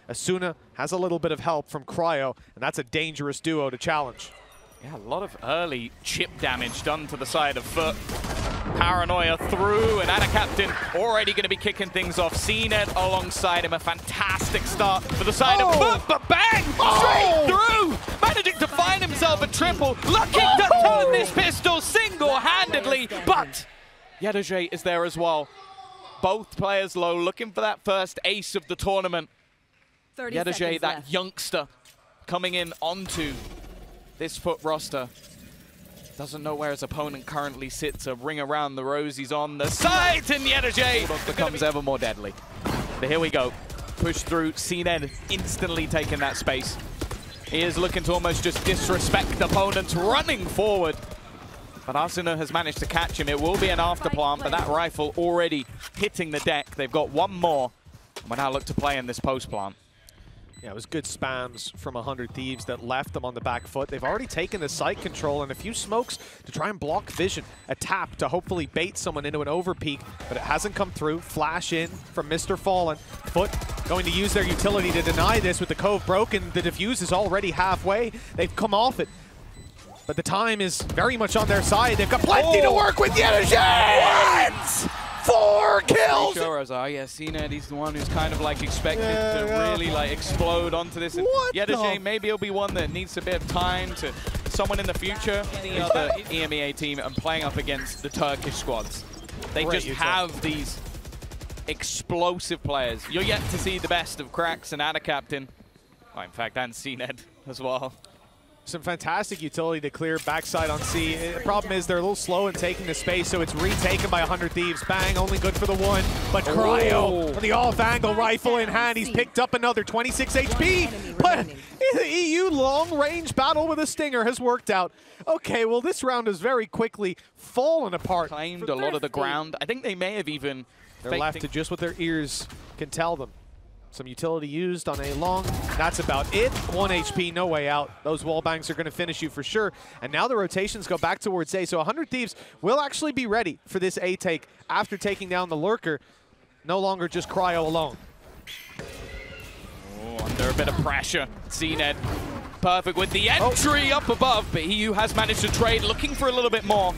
Asuna has a little bit of help from Cryo, and that's a dangerous duo to challenge. Yeah, a lot of early chip damage done to the side of Foot. Paranoia through, and Adacaptain already going to be kicking things off. CNED alongside him, a fantastic start for the side of Foot, but bang! Straight through! Managing to find himself a triple, looking to turn this pistol single-handedly, but Yedaje is there as well. Both players low, looking for that first ace of the tournament. Yedaje, that left. Youngster, coming in onto this Foot roster. Doesn't know where his opponent currently sits. A ring around the rosies on the side, and Yedaje becomes ever more deadly. But here we go. Push through, CNED instantly taking that space. He is looking to almost just disrespect opponents, running forward. But Asuna has managed to catch him. It will be an afterplant, but that rifle already hitting the deck. They've got one more. We'll now look to play in this post plant. Yeah, it was good spams from 100 Thieves that left them on the back foot. They've already taken the site control and a few smokes to try and block vision. A tap to hopefully bait someone into an overpeak, but it hasn't come through. Flash in from Mr. Fallen. Foot going to use their utility to deny this with the Cove broken. The defuse is already halfway. They've come off it. But the time is very much on their side. They've got plenty to work with. Yedaje! What? 4 kills! Sure, yeah, CNED, he's the one who's kind of like expected to really like explode onto this. Yedaje, maybe he'll be one that needs a bit of time to someone in the future. Any other EMEA team and playing up against the Turkish squads. They just have these explosive players. You're yet to see the best of Krax and Adacaptain. Oh, in fact, and CNED as well. Some fantastic utility to clear backside on C. The problem is they're a little slow in taking the space, so it's retaken by 100 Thieves. Bang, only good for the one. But Cryo, with the off-angle rifle in hand, he's picked up another 26 HP. But the EU long-range battle with a Stinger has worked out. Okay, well, this round has very quickly fallen apart. Claimed a lot of the ground. I think they may have even... They're left to just what their ears can tell them. Some utility used on a long. That's about it. 1 HP, no way out. Those wall bangs are going to finish you for sure. And now the rotations go back towards A. So 100 Thieves will actually be ready for this A take after taking down the Lurker. No longer just Cryo alone. Oh, under a bit of pressure. CNED perfect with the entry up above, but EU has managed to trade, looking for a little bit more.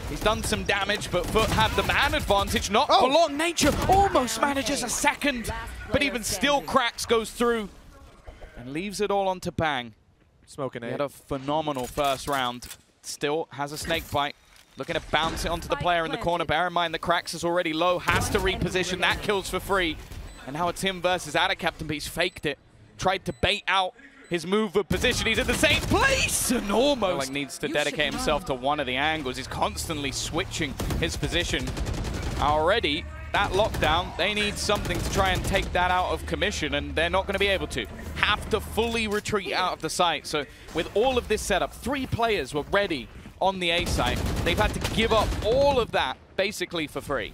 He's done some damage, but Foot have the man advantage, not for long. Nature almost manages a second, but even still Krax goes through and leaves it all onto Bang. Smoking He had a phenomenal first round. Still has a snake bite. Looking to bounce it onto the player in the corner. Bear in mind the Krax is already low, has to reposition. That kills for free. And now it's him versus Adacaptain, but he's faked it. Tried to bait out his move of position. He's in the same place and almost needs to dedicate himself to one of the angles. He's constantly switching his position. Already, that lockdown, they need something to try and take that out of commission, and they're not going to be able to. Have to fully retreat out of the site. So with all of this setup, 3 players were ready on the A site. They've had to give up all of that basically for free.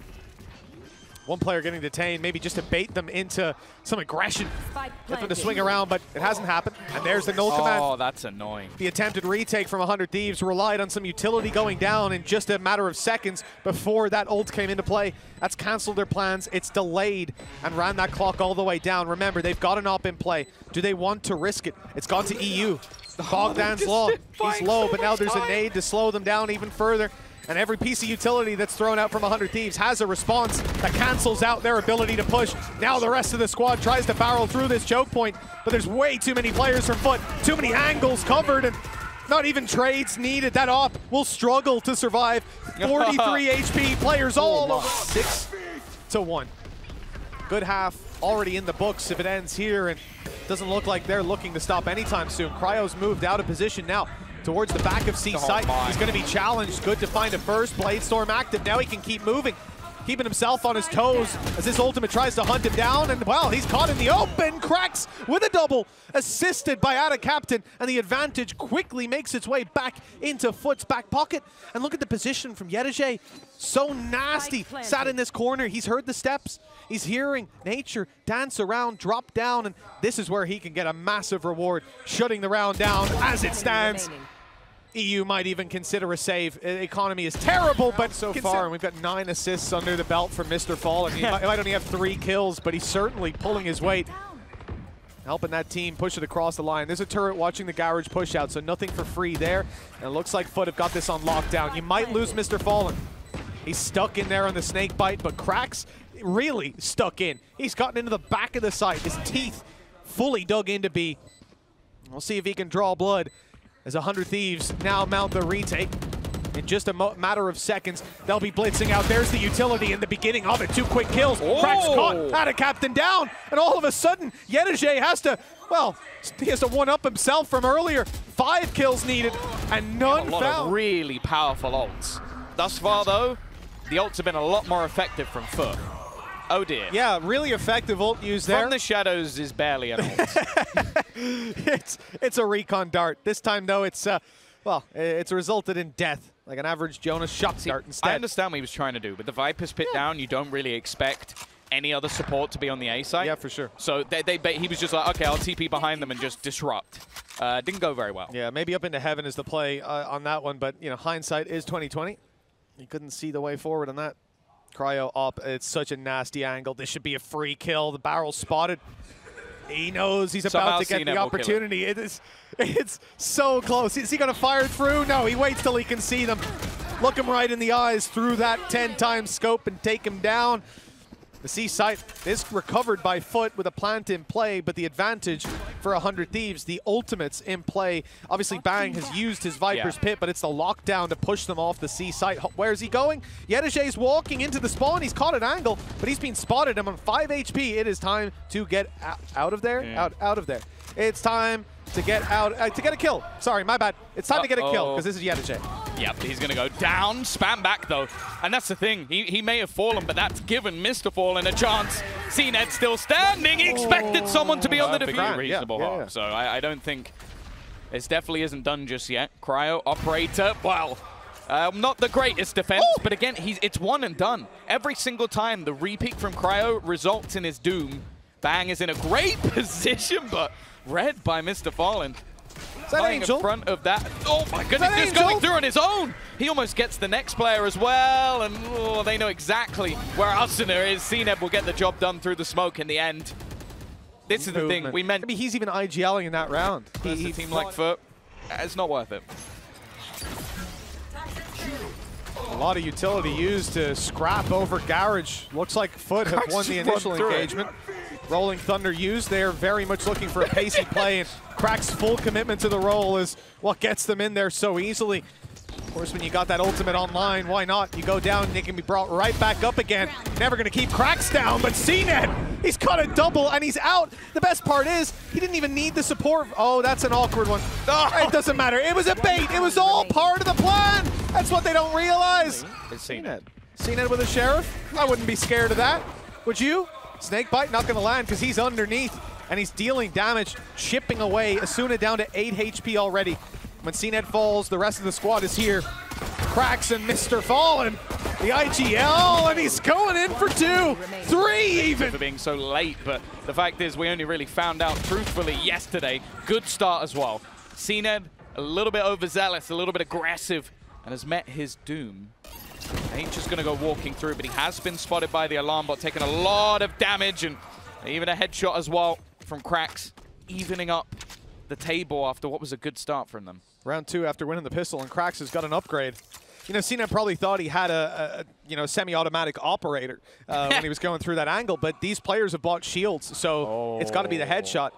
One player getting detained, maybe just to bait them into some aggression. Get them to swing around, but it hasn't happened. And there's the null command. Oh, that's annoying. The attempted retake from 100 Thieves relied on some utility going down in just a matter of seconds before that ult came into play. That's canceled their plans. It's delayed and ran that clock all the way down. Remember, they've got an op in play. Do they want to risk it? It's gone to EU. Bogdan's low. He's low, but now there's a nade to slow them down even further. And every piece of utility that's thrown out from 100 Thieves has a response that cancels out their ability to push. Now the rest of the squad tries to barrel through this choke point, but there's way too many players from Foot, too many angles covered, and not even trades needed. That op will struggle to survive. 43 HP, players all over. 6-1. Good half already in the books if it ends here, and doesn't look like they're looking to stop anytime soon. Cryo's moved out of position now towards the back of C site. He's going to be challenged. Good to find a first. Bladestorm active. Now he can keep moving, keeping himself on his toes as this ultimate tries to hunt him down. And, well, he's caught in the open. Krax with a double, assisted by Adacaptain. And the advantage quickly makes its way back into Foot's back pocket. And look at the position from Yedaje. So nasty. Sat in this corner. He's heard the steps. He's hearing Nature dance around, drop down. And this is where he can get a massive reward, shutting the round down as it stands. EU might even consider a save. Economy is terrible, but so far, and we've got 9 assists under the belt for Mr. Fallen. He might only have 3 kills, but he's certainly pulling his weight. helping that team push it across the line. There's a turret watching the garage push out, so nothing for free there. And it looks like Foot have got this on lockdown. You might lose Mr. Fallen. He's stuck in there on the snake bite, but Krax really stuck in. He's gotten into the back of the site. His teeth fully dug into B. We'll see if he can draw blood as 100 Thieves now mount the retake. In just a matter of seconds, they'll be blitzing out. There's the utility in the beginning of it. 2 quick kills. Krax caught, had a captain down, and all of a sudden, Yetajay has to, well, he has to one-up himself from earlier. 5 kills needed, and none a lot found. Of really powerful ults. Thus far, though, the ults have been a lot more effective from Foot. Oh dear. Yeah, really effective ult use there. From the shadows is barely an ult. it's a recon dart. This time, though, it's, well, it's resulted in death. Like an average Jonas shot dart instead. I understand what he was trying to do. With the Viper's Pit down, you don't really expect any other support to be on the A side. Yeah, for sure. So he was just like, okay, I'll TP behind them and just disrupt. Didn't go very well. Yeah, maybe up into heaven is the play on that one, but you know, hindsight is 20/20. He couldn't see the way forward on that. Cryo up. It's such a nasty angle. This should be a free kill. The barrel spotted. He knows he's about to get the opportunity. It's so close. Is he going to fire through? No, he waits till he can see them. Look him right in the eyes through that 10-time scope and take him down. The C site is recovered by Foot with a plant in play, but the advantage for 100 Thieves, the ultimates in play. Obviously, Bang has used his Viper's Pit, but it's the lockdown to push them off the C site. Where is he going? Yetajay's walking into the spawn. He's caught an angle, but he's been spotted. I'm on 5 HP. It is time to get out of there. Yeah. Out of there. It's time to get out, to get a kill. Sorry, my bad. It's time to get a kill, because this is Yetajay. Yep, he's going to go down, spam back though. And that's the thing, he may have fallen, but that's given Mr. Fallen a chance. CNED still standing, he expected someone to be on the defeat. Reasonable harm, so I don't think, this definitely isn't done just yet. Cryo, Operator, wow. Not the greatest defense, but again, it's one and done. Every single time the repeat from Cryo results in his doom. Bang is in a great position, but read by Mr. Fallen. Is that Angel? In front of that. Oh my goodness, he's going through on his own. He almost gets the next player as well, and they know exactly where Asuna is. CNED will get the job done through the smoke in the end. This is the thing, we meant. I mean, he's even IGLing in that round. He's a team like Foot. It's not worth it. A lot of utility used to scrap over Garage. Looks like Foot have won the initial engagement. Rolling Thunder used. They're very much looking for a pacey play, and Krax's full commitment to the role is what gets them in there so easily. Of course, when you got that ultimate online, why not? You go down and you can be brought right back up again. Never going to keep Krax down, but CNED, he's got a double and he's out. The best part is, he didn't even need the support. Oh, that's an awkward one. Oh, it doesn't matter. It was a bait. It was all part of the plan. That's what they don't realize. It's CNED. CNED with a Sheriff? I wouldn't be scared of that. Would you? Snakebite not going to land because he's underneath and he's dealing damage, chipping away. Asuna down to 8 HP already. When CNED falls, the rest of the squad is here. Krax and Mr. Fallen, the IGL, and he's going in for 2, 3 even. For being so late, but the fact is we only really found out truthfully yesterday. Good start as well. CNED a little bit overzealous, a little bit aggressive, and has met his doom. Ain't just going to go walking through, but he has been spotted by the alarm bot, taking a lot of damage, and even a headshot as well from Krax, evening up the table after what was a good start from them. Round 2 after winning the pistol, and Krax has got an upgrade. You know, CNED probably thought he had a semi-automatic operator when he was going through that angle, but these players have bought shields, so it's got to be the headshot.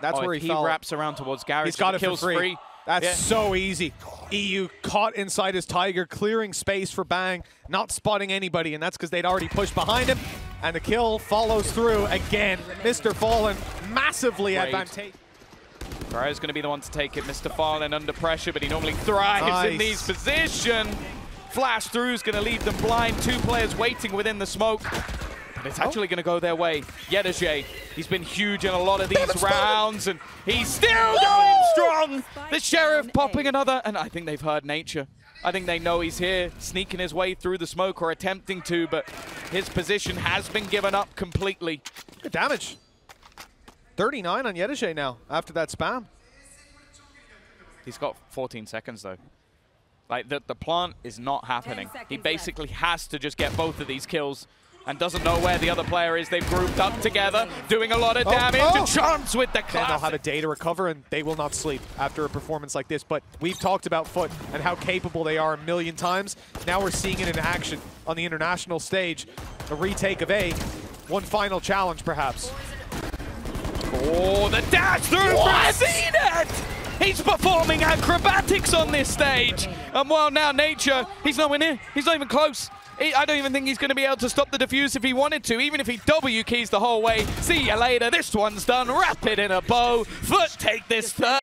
That's where he wraps around towards Garage. He's got it for free. That's so easy. EU caught inside his Tiger, clearing space for Bang, not spotting anybody, and that's because they'd already pushed behind him, and the kill follows through again. Mr. Fallen, massively advantageous. Cryo's going to be the one to take it. Mr. Fallen under pressure, but he normally thrives in these positions. Flash through is going to leave them blind. 2 players waiting within the smoke. But it's actually going to go their way. Yetajay, he's been huge in a lot of these rounds, and he's still going strong. The Sheriff popping another, and I think they've heard nature. I think they know he's here, sneaking his way through the smoke, or attempting to, but his position has been given up completely. Good damage. 39 on Yetajay now, after that spam. He's got 14 seconds, though. Like, the plant is not happening. He basically has to just get both of these kills and doesn't know where the other player is. They've grouped up together, doing a lot of damage. And Chance with the Then they'll have a classic. day to recover, and they will not sleep after a performance like this. But we've talked about Foot and how capable they are a million times. Now we're seeing it in action on the international stage. A retake of A. One final challenge, perhaps. Oh, the dash through for Zenith! He's performing acrobatics on this stage. And while now Nature, he's nowhere near. He's not even close. I don't even think he's going to be able to stop the defuse if he wanted to, even if he W keys the whole way. See you later. This one's done. Wrap it in a bow. Foot take this third.